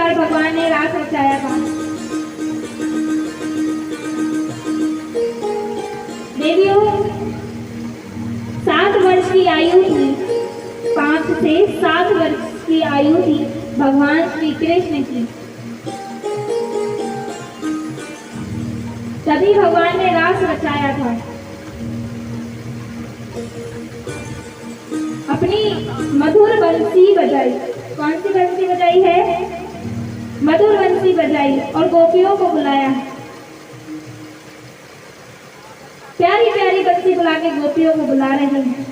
बार भगवान ने रास रचाया था। देवियों, 7 वर्ष की आयु थी, 5 से 7 वर्ष की आयु थी भगवान श्री कृष्ण की। तभी भगवान ने रास रचाया था। अपनी मधुर बंसी बजाई। कौन सी बंसी बजाई है? मधुर बंसी बजाई और गोपियों को बुलाया। प्यारी प्यारी बंसी बुला के गोपियों को बुला रहे हैं।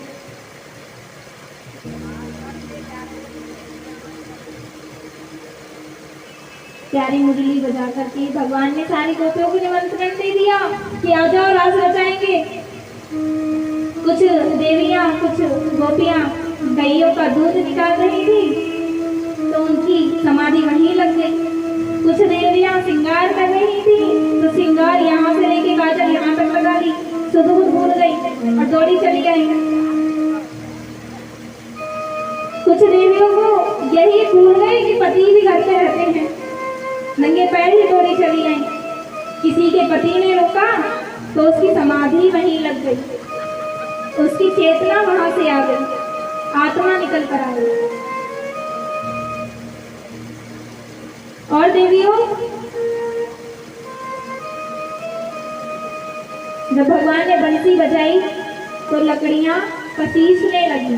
प्यारी मुरली बजा करके भगवान ने सारी गोपियों को निमंत्रण दे दिया कि आ जाओ, रास रचाएंगे। कुछ देवियां, कुछ गोपियां गायों का दूध निकाल रही थी तो उनकी समाधि वहीं लग गई। कुछ देवियां श्रृंगार कर रही थी तो श्रृंगार यहाँ से लेके काजल यहाँ तक लगा ली, सुधूर भूल गई और दौड़ी चली गई। कुछ देवियों को यही भूल गई कि पति भी घर पे रहते हैं, नंगे पैर ही दौड़ी चली गई। किसी के पति ने रोका तो उसकी समाधि वहीं लग गई, उसकी चेतना वहां से आ गई, आत्मा निकल कर आ गई। और देवियों, जब भगवान ने बंसी बजाई तो लकड़ियां पसीजने लगी,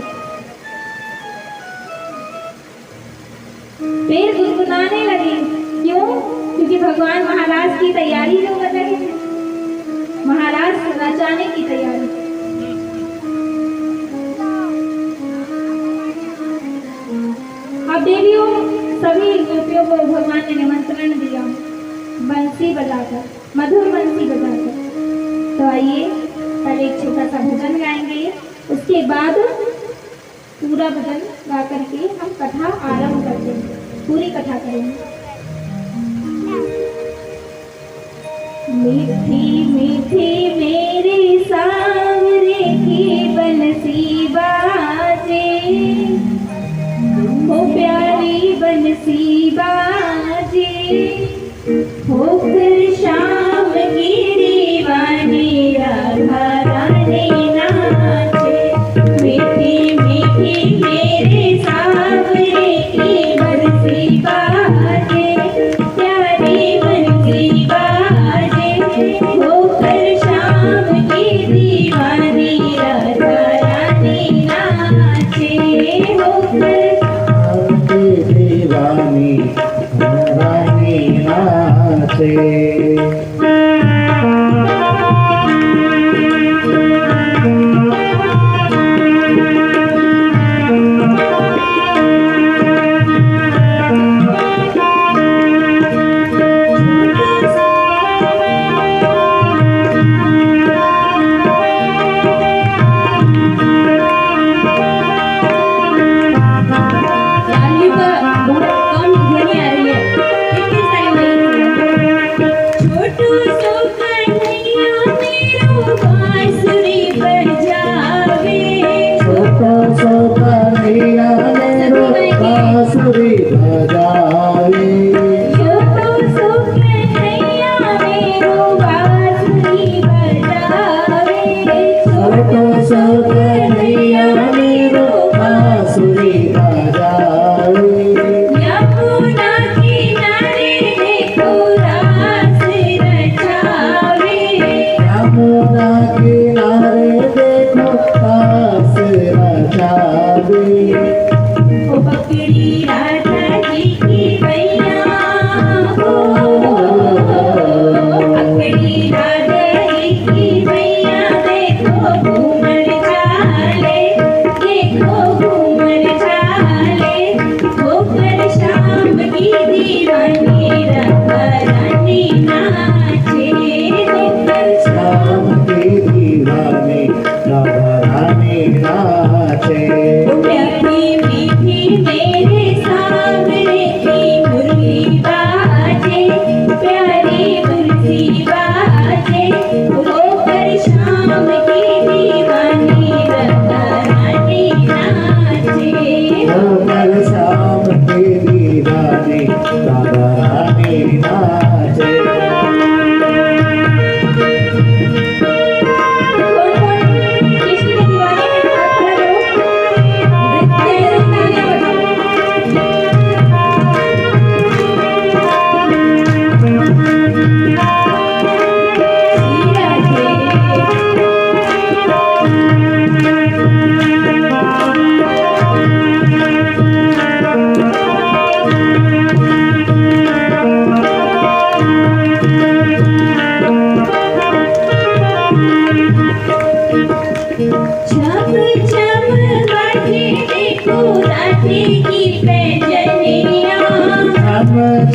पेड़ गुनगुनाने लगी। क्यों? क्योंकि भगवान महाराज की तैयारी जो कर रहे हैं, महाराज नचाने की तैयारी। अब देवियों, सभी गोपियों को भगवान ने निमंत्रण दिया बंसी बजाकर, मधुर बंसी बजाकर। तो आइए पहले एक छोटा सा भजन गाएंगे, उसके बाद पूरा भजन गा करके हम कथा आरंभ करते हैं, पूरी कथा करेंगे। मीठी मीठी मेरे सांवरे की बंसी बाजे, हो प्यारी बंसी बाजे, होकर शाम की दीवानी राधा रानी नाचे। मीठी मीठी मेरे सांवरे की बंसी बाजे, प्यारी बंसी बाजे, होकर शाम की दीवानी राधा रानी नाचे। होकर दीवानी रानी नाचे। छोटू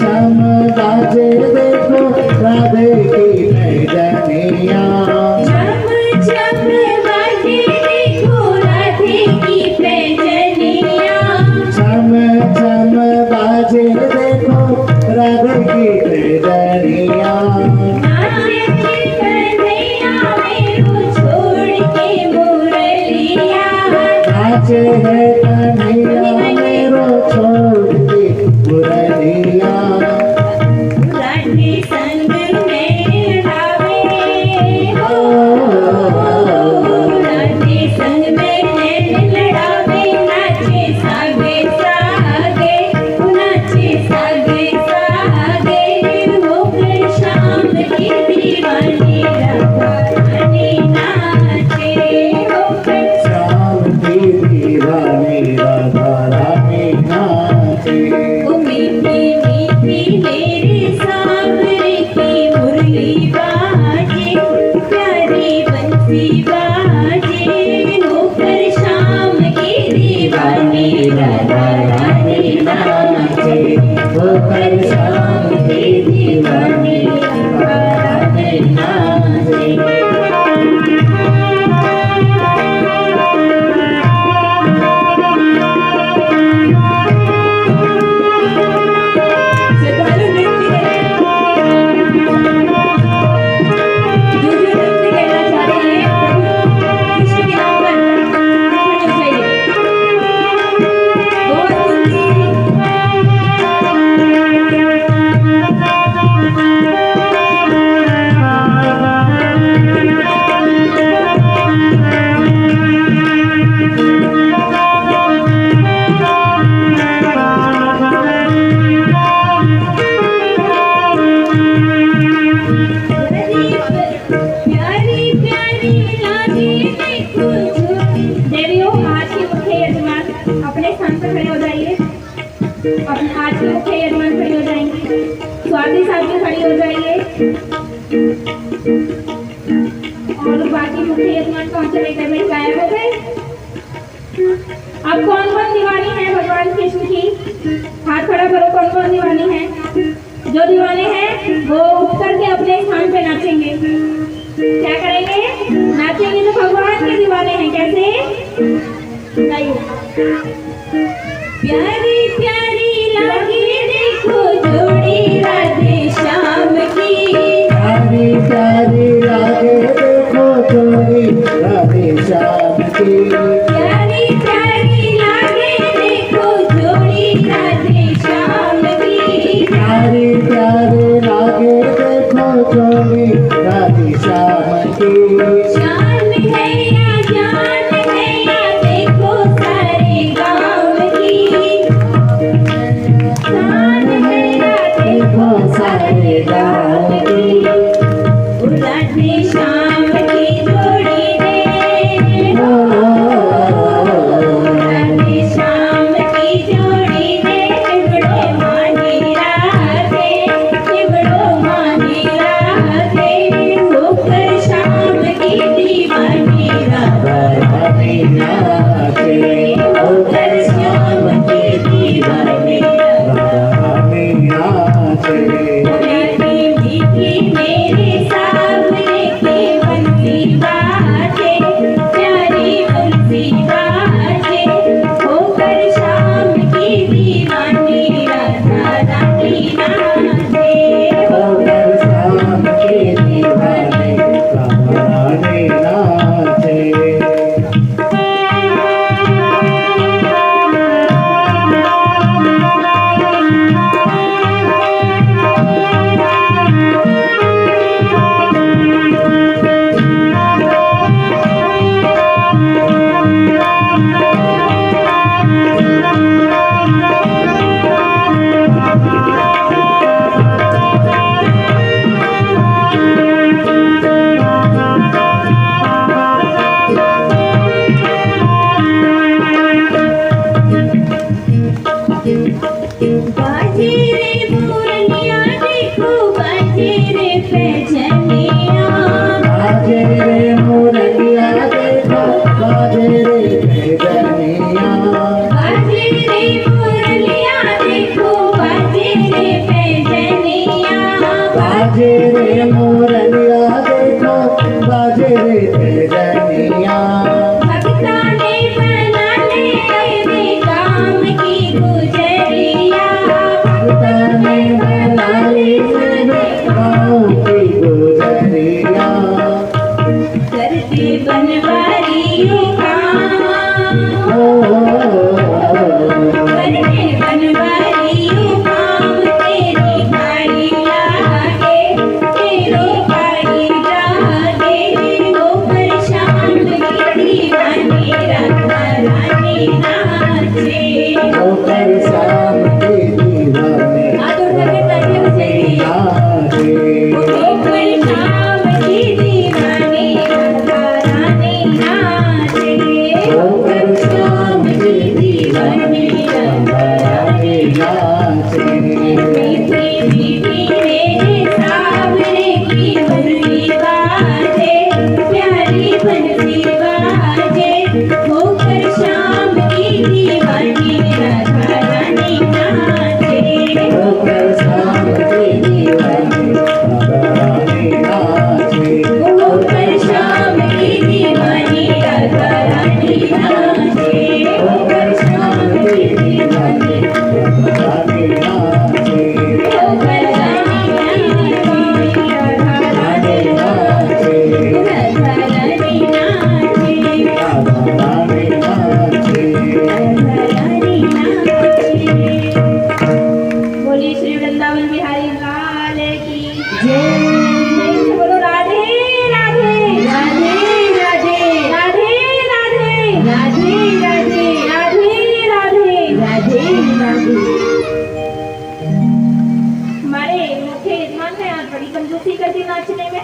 छम बाजे देखो राधे की पैजनिया छम छम बाजे देखो राधे की पैजनिया छम छम बाजे देखो राधे की पैजनिया नाचे कन्हैया मेरो छोड़ के मुरलिया नाचे है कन्हैया मेरो छोड़ के मुरलिया राधे संग में रावे हो राधे संग में लड़ावे नाचे सागे सागे नाचे सागे सागे होकर शाम की दीवानी राधा रानी नाचे होकर श्याम की दीवानी राधा रानी नाचे ओ मीठी मीठी मेरे सांवरे की मुरली बाजे प्यारी बंसी बाजे होकर शाम की दीवानी राधा रानी नाचे होकर शाम की दीवानी राधा रानी नाचे श्रद्धालु नृत्य करें जो नृत्य करना चाह रहे हैं प्रभु कृष्ण के नाम पर खड़े हो जाइए बहुत प्यारी प्यारी लागे देखो देवियों आज के मुख्य यजमान अपने स्थान पर खड़े हो जाइए अपने आज के मुख्य यजमान खड़े हो जाएंगे स्वाति साहब भी खड़ी हो जाइए और बाकी मुख्य यजमान कौन चले गए भाई गायब हो गए अब कौन कौन दीवानी है भगवान कृष्ण की हाथ खड़ा करो कौन कौन दीवानी है जो दीवाने हैं वो उठ करके अपने स्थान पे नाचेंगे क्या करेंगे नाचेंगे तो भगवान के दीवाने हैं कैसे बताइए प्यारी प्यारी लागे देखो जोड़ी राधे श्याम की प्यारी प्यारी लागे देखो जोड़ी राधे श्याम की प्यारी प्यारी लागे देखो जोड़ी राधे श्याम की प्यारी प्यारी लागे देखो जोड़ी राधे श्याम की शान है या जान है या देखो सारे गाँव की शान है या देखो सारे गाँव की राधे श्याम की जोड़ी रे राधे श्याम की जोड़ी रे बड़ो मानी राधे बड़ो मानी राधे होकर शाम की दीवानी राधा रानी नाचे होकर शाम की दीवानी राधा रानी नाचे मीठी मीठी मेरे सावरे की बंसी बाजे प्यारी बंसी बाजे होकर शाम की दीवानी राधा रानी नाचे होकर शाम की दीवानी राधा रानी नाचे राधे बड़ी कंजूसी कर दी नाचने में।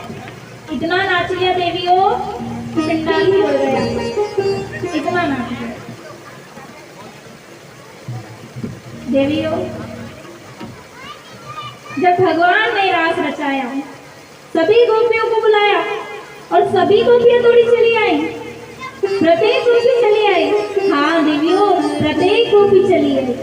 इतना नाच लिया देवियों कि पंडाल भी उड़ गया, इतना नाच लिया देवियों। जब भगवान ने रास रचाया, सभी गोपियों को बुलाया और सभी गोपियां दौड़ी चली आई, प्रत्येक गोपी चली आई। हाँ देवियों, प्रत्येक गोपी चली आई।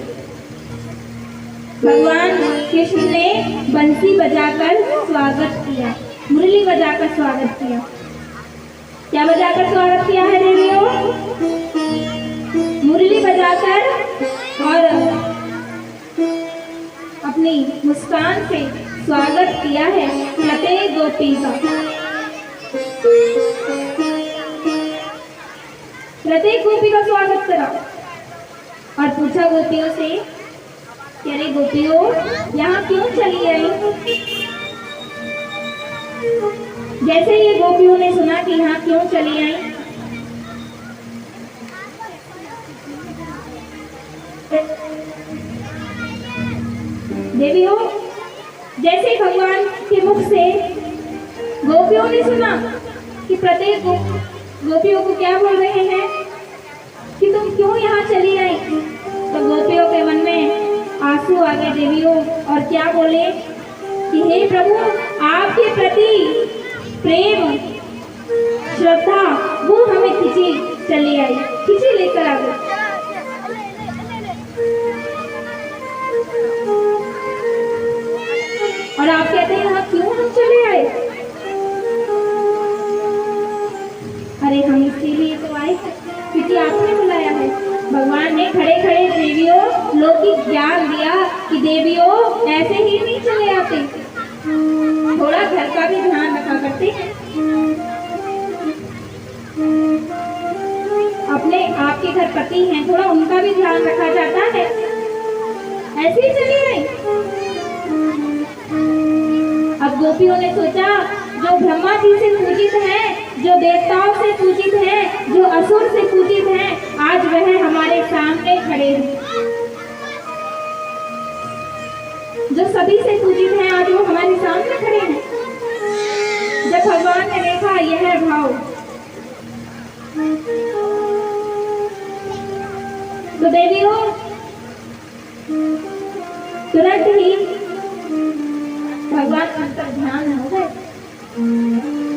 भगवान कृष्ण ने बंसी बजाकर स्वागत किया, मुरली बजाकर स्वागत किया। क्या बजाकर स्वागत किया है देवियों? मुरली बजाकर और अपनी मुस्कान से स्वागत किया है प्रत्येक गोपी का। प्रत्येक गोपी का स्वागत करा और पूछा गोपियों से, अरे गोपियों यहाँ क्यों चली आई? जैसे ये गोपियों ने सुना कि यहाँ क्यों चली आई, देवियों जैसे भगवान के मुख से गोपियों ने सुना कि प्रत्येक गोपियों को क्या बोल रहे हैं कि तुम क्यों यहाँ चली आई, तो गोपियों के मन में आंसू आ गए देवियों, और क्या बोले कि हे प्रभु, आपके प्रति प्रेम श्रद्धा वो हमें खींची चली आई, खींची लेकर आ गई। और आप कहते हैं यहाँ क्यों हम चले आए? अरे हम इसीलिए तो आए क्योंकि आपने बुलाया है। भगवान ने खड़े खड़े देवियों लौकिक ज्ञान दिया कि देवियों ऐसे ही नहीं चले आते, थोड़ा घर का भी ध्यान रखा करते। अपने आपके घर पति हैं, थोड़ा उनका भी ध्यान रखा जाता है, ऐसे ही चली गई। अब गोपियों ने सोचा, जो ब्रह्मा जी से पूजित है, जो देवताओं से पूजित है, जो असुर से पूजित है, आज वह हमारे सामने खड़े हैं। जो सभी से पूजित है, आज वो हमारे सामने खड़े हैं। जब भगवान ने देखा यह भाव, तो देवियों तुरंत ही भगवान अंतर ध्यान हो गए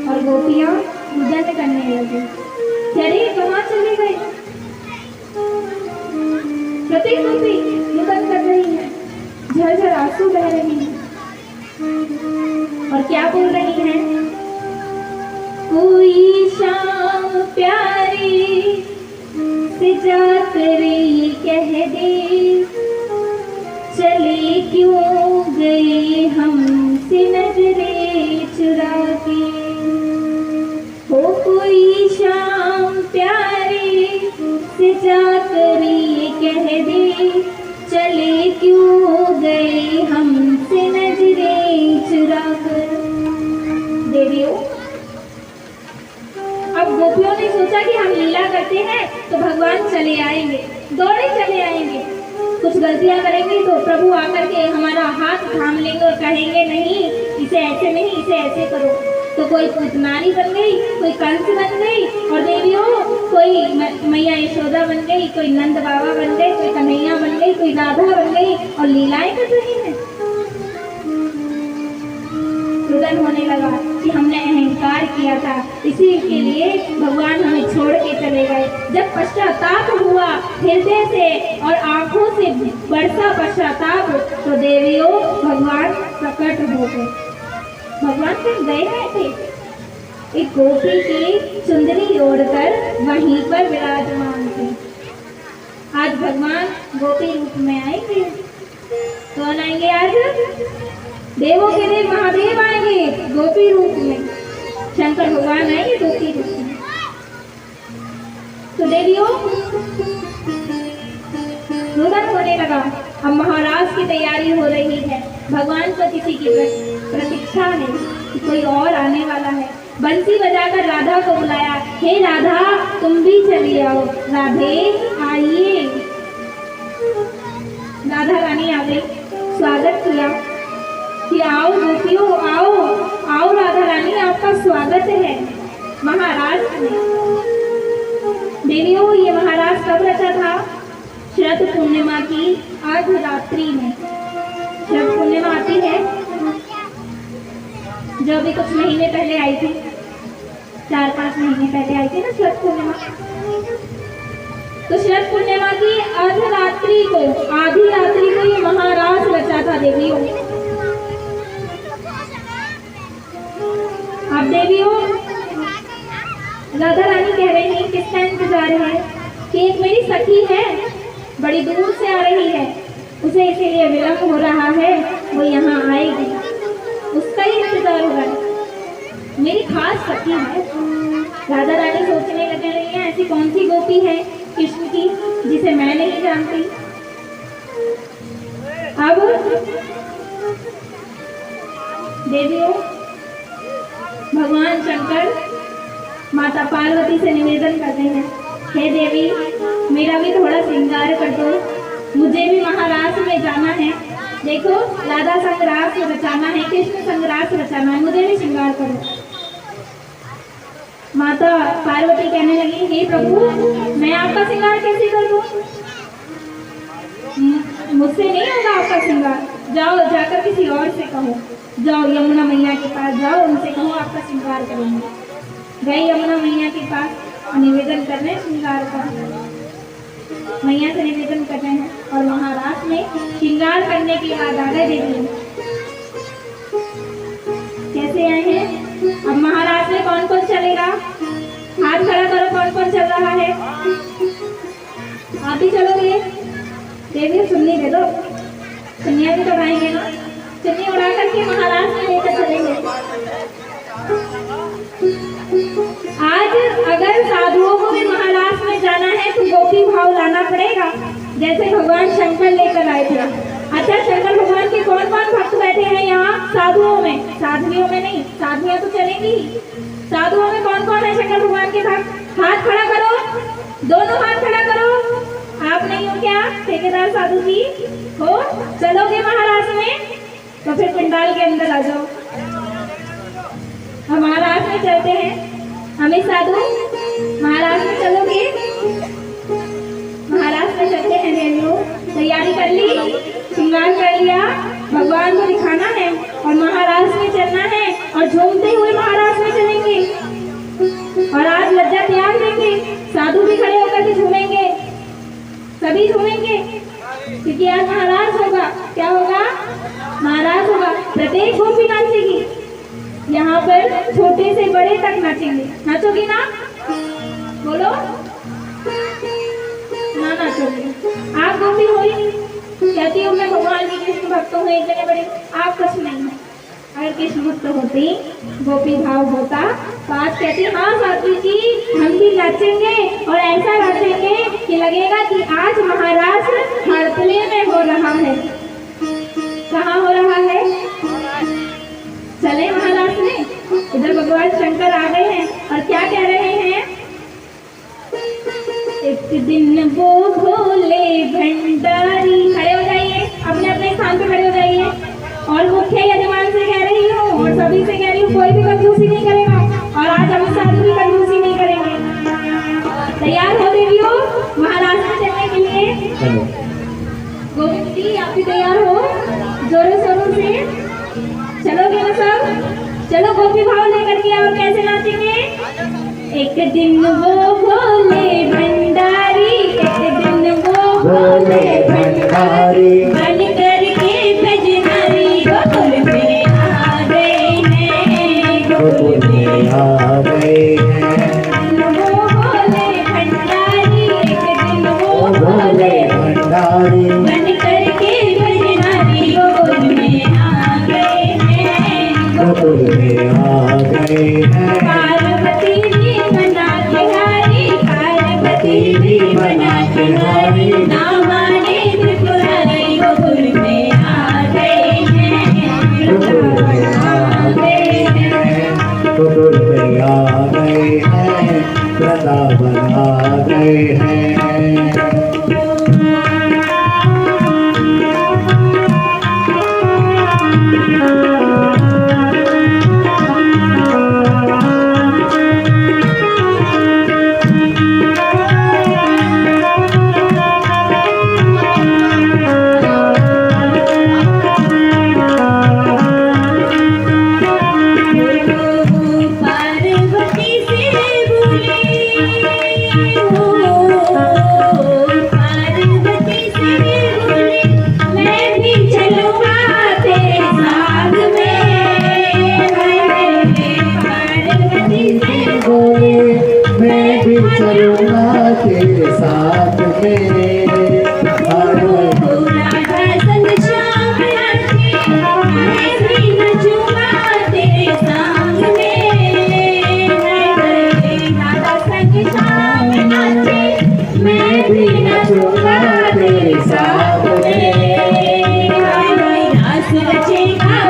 और गोपियां पूजन करने लगी। चले कहाँ चले गए? प्रत्येक गोपी पूजन कर रही है, झरझर आंसू बह रही है और क्या बोल रही है? कोई शाम प्यारी से जाकर ये कह दे, चले क्यों गए हमसे नजरें चुरा के। हो कोई शाम प्यारे से जाकर ये कह दे, चले क्यों गए हमसे नजरें चुरा कर। देवियों अब गोपियों ने सोचा कि हम लीला करते हैं तो भगवान चले आएंगे, दौड़े चले आएंगे। कुछ गलतियां करेंगे तो प्रभु आकर के हमारा हाथ थाम लेंगे और कहेंगे नहीं, इसे ऐसे नहीं, इसे ऐसे करो। तो कोई पूतनारी बन गई, कोई कंस बन गई, और देवियों कोई मैया यशोदा बन गई, कोई नंद बाबा बन गई, कोई कन्हैया बन गई, कोई राधा बन गई और लीलाएं कर रही हैं। रुदन होने लगा कि हमने अहंकार किया था, इसी के लिए भगवान हमें छोड़ के चले गए। जब पश्चाताप हुआ हृदय से और आंखों से बरसा पश्चाताप, तो देवियों भगवान प्रकट हो गए। भगवान कहीं गए नहीं थे, एक गोपी की चुंदरी ओढ़कर वहीं पर विराजमान थे। आज भगवान गोपी रूप में आएंगे। कौन आएंगे आज? देवों के देव महादेव आएंगे गोपी रूप में। शंकर भगवान आएंगे गोपी रूप में। तो देवियों रुदन होने लगा। अब महाराज की तैयारी हो रही है। भगवान को किसी की प्रतीक्षा है कि कोई और आने वाला है। बंसी बजाकर राधा को बुलाया, हे राधा तुम भी चली आओ। राधे आइए। राधा रानी आ गई, स्वागत किया कि आओ गोपियों आओ, स्वागत है महाराष्ट्र में। देवियों, ये महाराष्ट्र कब रचा था? शरद पूर्णिमा की अर्धरात्रि में। शरद पूर्णिमा आती है जो अभी कुछ महीने पहले आई थी, 4-5 महीने पहले आई थी ना शरद पूर्णिमा। तो शरद पूर्णिमा की अर्धरात्रि को, आधी रात्रि को ये महाराष्ट्र रचा था देवियों। अब देवियों, राधा रानी कह रही है, किसका इंतजार है कि एक मेरी सखी है, बड़ी दूर से आ रही है, उसे इसीलिए विलंब हो रहा है, वो यहाँ आएगी, उसका ही इंतजार हो रहा है, मेरी खास सखी है। राधा रानी सोचने लग रही है, ऐसी कौन सी गोपी है कृष्ण की जिसे मैं नहीं जानती। अब देवियों, भगवान शंकर माता पार्वती से निवेदन करते हैं, हे देवी, मेरा भी थोड़ा श्रृंगार कर दो, मुझे भी महाराष्ट्र में जाना है। देखो, राधा संग रास रचाना है, कृष्ण संग रास रचाना है, मुझे भी श्रृंगार करो। माता पार्वती कहने लगी, हे प्रभु, मैं आपका श्रृंगार कैसे कर दूं? मुझसे नहीं होगा आपका श्रृंगार, जाओ जाकर किसी और से कहो, जाओ यमुना मैया के पास जाओ, उनसे कहो आपका श्रृंगार करेंगे। गई यमुना मैया के पास, निवेदन कर रहे हैं श्रृंगार का, मैया से निवेदन कर रहे हैं, और महाराष्ट्र में श्रृंगार करने के बाद आ गए देवी। कैसे आए हैं? अब महाराष्ट्र में कौन कौन चलेगा? हाथ खड़ा करो, कौन कौन चल रहा है? आप ही चलोगे? देवी चुन्नी दे दो, चुन्नियाँ भी तो उड़ाएंगे ना, चुन्नी उड़ा करके महाराष्ट्र में लेकर चलेंगे। आज अगर साधुओं को भी महाराष्ट्र में जाना है तो गोपी भाव लाना पड़ेगा, जैसे भगवान शंकर लेकर आए थे। अच्छा, शंकर भगवान के कौन कौन भक्त बैठे हैं यहाँ साधुओं में? साध्वियों में नहीं, साध्वियाँ तो चलेंगी ही। साधुओं में कौन कौन है शंकर भगवान के भक्त? हाथ खड़ा करो, दोनों हाथ खड़ा करो। आप नहीं हो क्या ठेकेदार साधु जी? हो, चलोगे महाराष्ट्र में? तो फिर पंडाल के अंदर आ जाओ। हम महाराष्ट्र में चलते हैं, हमें साधु महाराष्ट्र में चलोगे? महाराष्ट्र में चलते हैं देवियों, तैयारी कर ली, श्रृंगार कर लिया, भगवान को दिखाना है और महाराष्ट्र में चलना है, और झूमते हुए महाराष्ट्र में चलेंगे। और आज लज्जा त्याग देंगे, साधु भी खड़े होकर के झूमेंगे, सभी झूमेंगे, क्योंकि आज महाराष्ट्र होगा। क्या होगा? महाराष्ट्र होगा। प्रत्येक गोपी नाचेगी, यहाँ पर छोटे से बड़े तक नाचेंगे। नाचोगी ना? बोलो ना, नाचोगे? आप गोपी हो ही नहीं, कहती हूँ मैं भगवान की कृष्ण भक्त हूँ, एक जगह बड़े, आप कुछ नहीं है। अगर कृष्ण भक्त होती, गोपी भाव होता, तो आज कहती, हाँ साधु जी, हम भी नाचेंगे, और ऐसा नाचेंगे कि लगेगा कि आज महाराष्ट्र हड़तले में हो रहा है। कहाँ हो रहा है? चले महाराष्ट्र में। इधर भगवान शंकर आ गए हैं और क्या कह रहे हैं? एक दिन वो भोले भंडारी, खड़े हो जाइए, अपने अपने स्थान पे खड़े हो जाइए। और मुख्य यजमान से कह रही हूँ और सभी से कह रही हूँ, कोई भी कंजूसी नहीं करेगा, और आज हम साधु भी कंजूसी नहीं करेंगे। तैयार हो देवियों महाराष्ट्र चलने के लिए? गोविंद जी, आप भी तैयार हो? जोरों शोरों से चलोगे ना सब? चलो गोपी भाव लेकर के, और कैसे नाचेंगे? एक दिन वो भोले भंडारी, एक दिन वो भोले भंडारी, बन करके भजनारी गोकुल में आ गए हैं, गोकुल में आ गए हैं। वो भोले भंडारी, एक दिन वो भोले भंडारी, बन करके भजनारी गोकुल में आ गए हैं, गोकुल में आ गए हैं। पार्वती जी बना तिहारी, पार्वती जी बना तिहारी, ना माने त्रिपुरारी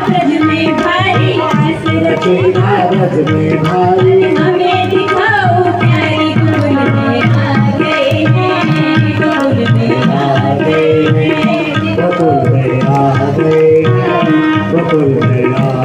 ब्रज में भारी आस रचेगा ब्रज में भारी हमें दिखाओ प्यारी गोकुल में आ गए हैं गोकुल में आ गए हैं गोकुल में आ गए हैं गोकुल में आ